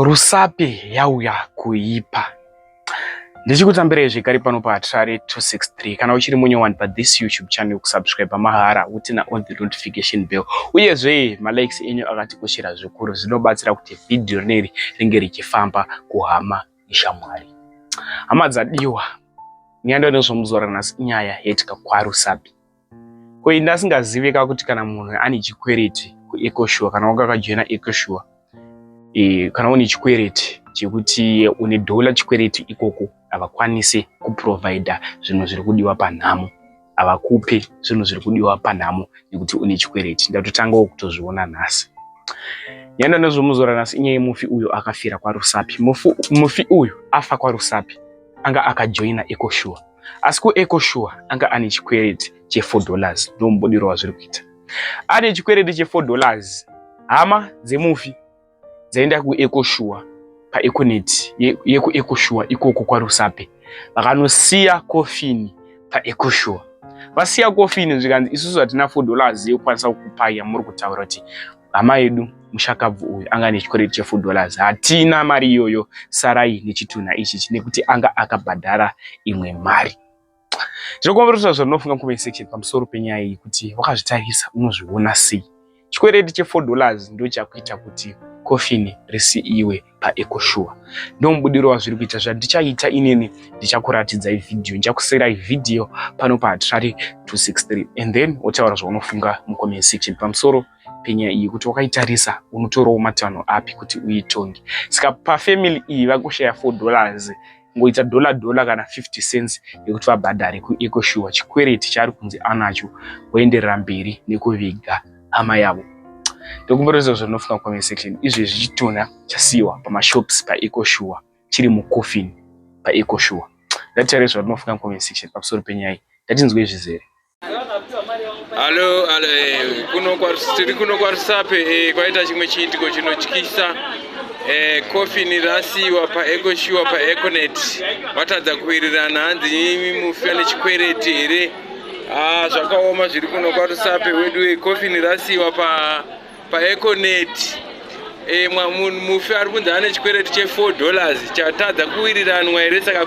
Rusape yauya kuipa. Ndichikutambirai zvekare pano paTrare 263. Kana uchiri munyowani pa this YouTube channel, kusubscribe mahara utina on the notification bell. Uyezve malikes enyu akatikoshera zvikuru, zvinobatsira kuti video rineri ringe richifamba kuhama neshamwari. Hama dzadiwa, nyando nezvomuzora nhasi inyaya yetika kwaRusape. Ko ndasingazivi kuti kana munhu ane chikwereti ku Ecosure kana wakakajoina Ecosure, kana une chikwereti chekuti une dola chikwereti ikoko, avakwanise kuprovida zvinhu zviri kudiwa panhamo, avakupe zvinhu zviri kudiwa panhamo nekuti une chikwereti. Ndatotangawo kutozviona nhasi. Nyanda nezvomuzora nhasi inyaya mufi uyu akafira kwaRusape. Mufi uyu afa kwaRusape anga akajoina Ecosure. Asi ku Ecosure anga ane chikwereti $4. Ndo mubodero wazviri kuita. Ane chikwereti $4. Hama dzemufi dzaenda ku Ecosure pa Econet yeku Ecosure ikoko kwaRusape. Vakanosiya Coffin pa Ecosure. Vasiya Coffin zvikanzi isusu hatina $4 yekwanisa kukupai muri kutaura kuti hama yedu mushakabvu uyu anga ane chikwereti $4. Hatina mari iyoyo, sarai nechitunha ichi nekuti anga akabhadhara imwe mari. Zvinokomberedza zvinofunga comment section pamusoro penyaya iyi kuti wakazvitarisa unozviona sei. Chikwereti $4 ndo chakuita kuti Coffin risiiwe pa Ecosure. Ndo mubudiro wazviri kuita. Zvandichaita inini ndichakuratidzai video, ndichakuserai video pano paTrare 263 and then wotaura zvaunofunga mu comment section pamusoro penyaya iyi kuti wakaitarisa unotorawo matanho api kuti uitonge. Saka pa family iyi vakushaya $4 ngoita $1 kana 50 cents yekuti vabhadhare ku Ecosure chikwereti chari kunzi anacho kuenderera mberi nekuviga hama yavo. Ndokumboreza zvinofunga comment section. Izvi zvichitunha chasiwa pamashops pa Ecosure chiri mu Coffin pa Ecosure. Ndatare zvinofunga comment section pamusoro penyaya. Ndatinzwe zvizere. Halo, kuno kwaRusape kwaita chimwe chiitiko chinotyisa. Coffin rasiwa pa Ecosure pa Econet. Watadza kuwirirana hanzi mufi ane chikwereti here. Zvakaoma zviri kuno kwaRusape wedu. Coffin rasiwa pa Econet. Mufi ari kunzi ane chikwereti $4 chatadza kuwiriranwa here. Saka